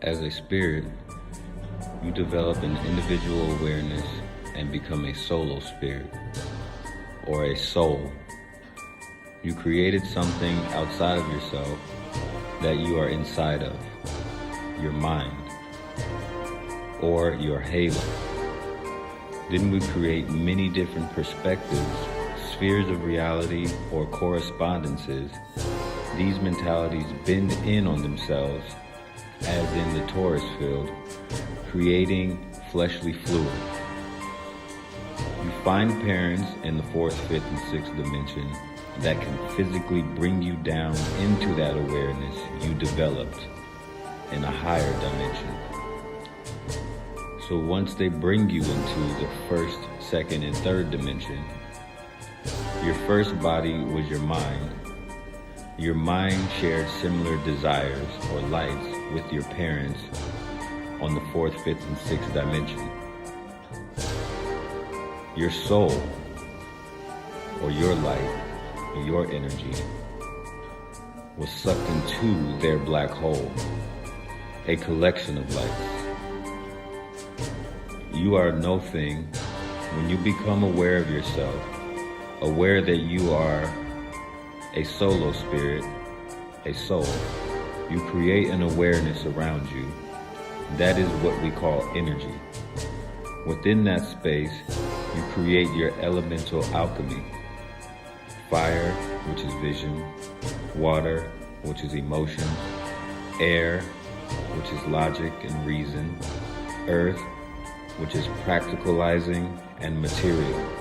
As a spirit, you develop an individual awareness and become a solo spirit, or a soul. You created something outside of yourself that you are inside of, your mind, or your halo. Then we create many different perspectives, spheres of reality, or correspondences. These mentalities bend in on themselves, as in the torus field, creating fleshly fluid. You find parents in the fourth, fifth, and sixth dimension that can physically bring you down into that awareness you developed in a higher dimension. So once they bring you into the first, second, and third dimension, your first body was your mind. Your mind shared similar desires or lights with your parents on the fourth, fifth, and sixth dimension. Your soul, or your light, or your energy, was sucked into their black hole, a collection of lights. You are no thing when you become aware of yourself, aware that you are a solo spirit, a soul. You create an awareness around you. That is what we call energy. Within that space, you create your elemental alchemy. Fire, which is vision. Water, which is emotion. Air, which is logic and reason. Earth, which is practicalizing and material.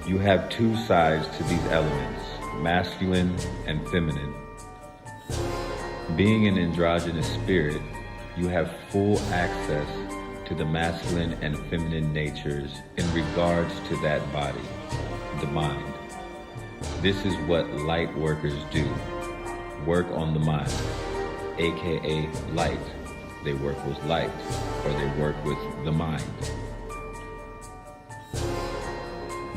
You have two sides to these elements, masculine and feminine. Being an androgynous spirit, you have full access to the masculine and feminine natures in regards to that body, the mind. This is what light workers do, work on the mind, aka light. They work with light, or they work with the mind.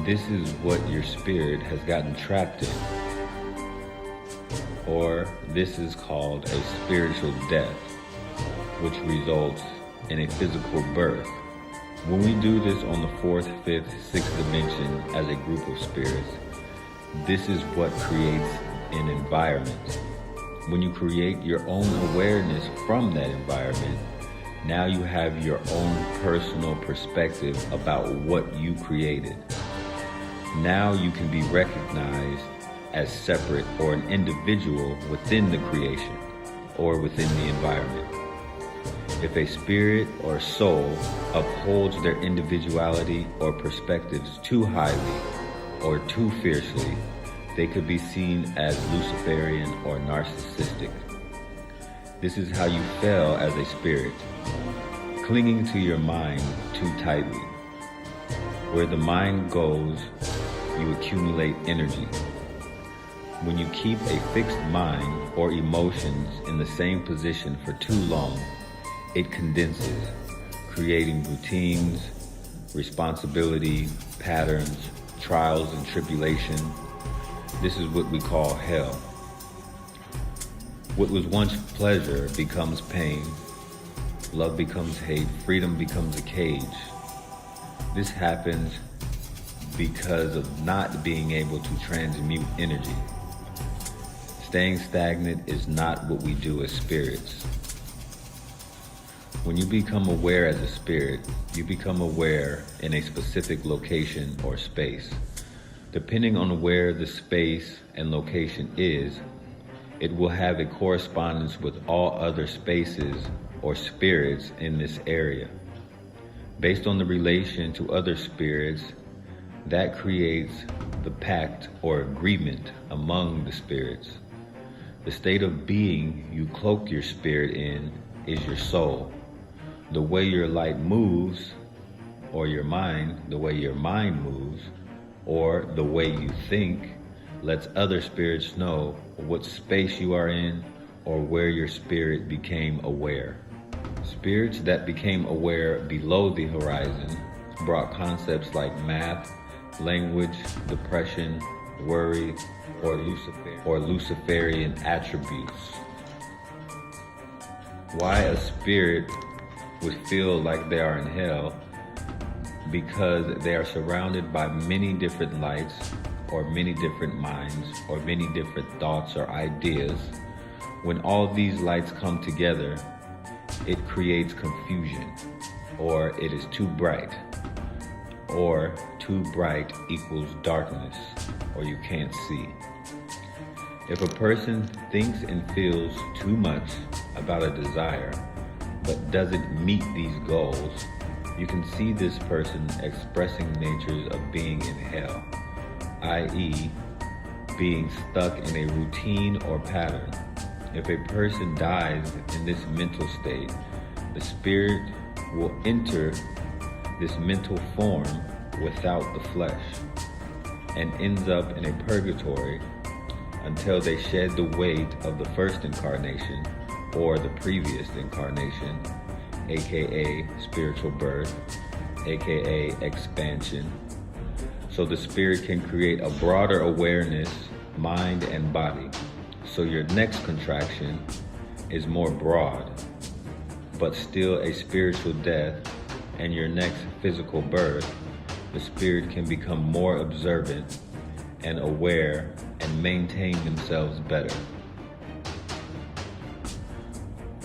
This is what your spirit has gotten trapped in, or this is called a spiritual death, which results in a physical birth. When we do this on the fourth, fifth, sixth dimension as a group of spirits, this is what creates an environment. When you create your own awareness from that environment, now you have your own personal perspective about what you created. Now you can be recognized as separate or an individual within the creation or within the environment. If a spirit or soul upholds their individuality or perspectives too highly or too fiercely, they could be seen as Luciferian or narcissistic. This is how you fail as a spirit, clinging to your mind too tightly. Where the mind goes, you accumulate energy. When you keep a fixed mind or emotions in the same position for too long, it condenses, creating routines, responsibility, patterns, trials and tribulation. This is what we call hell. What was once pleasure becomes pain. Love becomes hate. Freedom becomes a cage. This happens because of not being able to transmute energy. Staying stagnant is not what we do as spirits. When you become aware as a spirit, you become aware in a specific location or space. Depending on where the space and location is, it will have a correspondence with all other spaces or spirits in this area. Based on the relation to other spirits, that creates the pact or agreement among the spirits. The state of being you cloak your spirit in is your soul. The way your light moves, or your mind, the way your mind moves, or the way you think, lets other spirits know what space you are in or where your spirit became aware. Spirits that became aware below the horizon brought concepts like math, language, depression, worry, or Luciferian attributes. Why a spirit would feel like they are in hell? Because they are surrounded by many different lights, or many different minds, or many different thoughts or ideas. When all these lights come together, it creates confusion, or it is too bright, or too bright equals darkness, or you can't see. If a person thinks and feels too much about a desire, but doesn't meet these goals, you can see this person expressing natures of being in hell, i.e., being stuck in a routine or pattern. If a person dies in this mental state, the spirit will enter this mental form without the flesh and ends up in a purgatory until they shed the weight of the first incarnation or the previous incarnation, aka spiritual birth, aka expansion. So the spirit can create a broader awareness, mind and body. So your next contraction is more broad, but still a spiritual death, and your next physical birth, the spirit can become more observant and aware and maintain themselves better.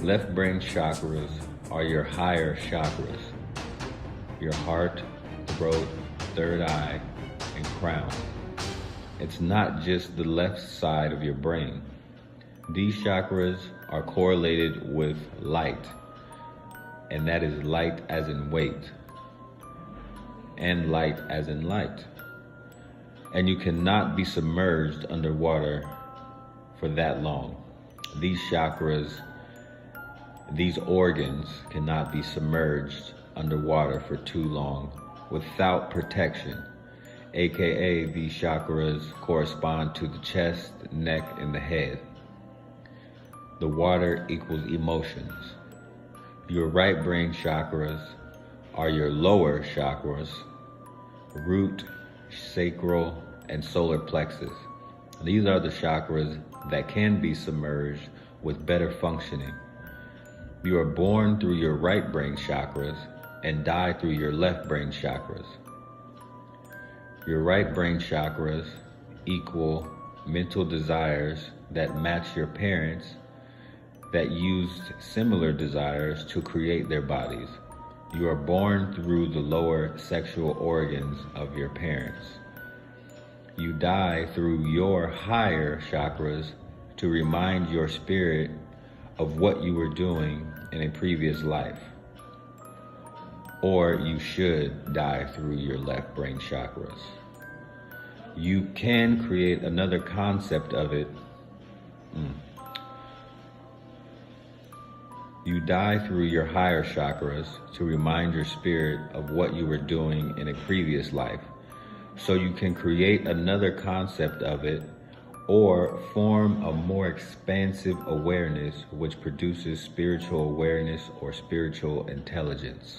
Left brain chakras are your higher chakras, your heart, throat, third eye, and crown. It's not just the left side of your brain. These chakras are correlated with light, and that is light as in weight, and light as in light. And you cannot be submerged underwater for that long. These chakras, these organs cannot be submerged underwater for too long without protection, aka these chakras correspond to the chest, neck, and the head. The water equals emotions. Your right brain chakras are your lower chakras, root, sacral, and solar plexus. These are the chakras that can be submerged with better functioning. You are born through your right brain chakras and die through your left brain chakras. Your right brain chakras equal mental desires that match your parents that used similar desires to create their bodies. You are born through the lower sexual organs of your parents. You die through your higher chakras to remind your spirit of what you were doing in a previous life. Or you should die through your left brain chakras. You can create another concept of it. You die through your higher chakras to remind your spirit of what you were doing in a previous life. So you can create another concept of it or form a more expansive awareness which produces spiritual awareness or spiritual intelligence.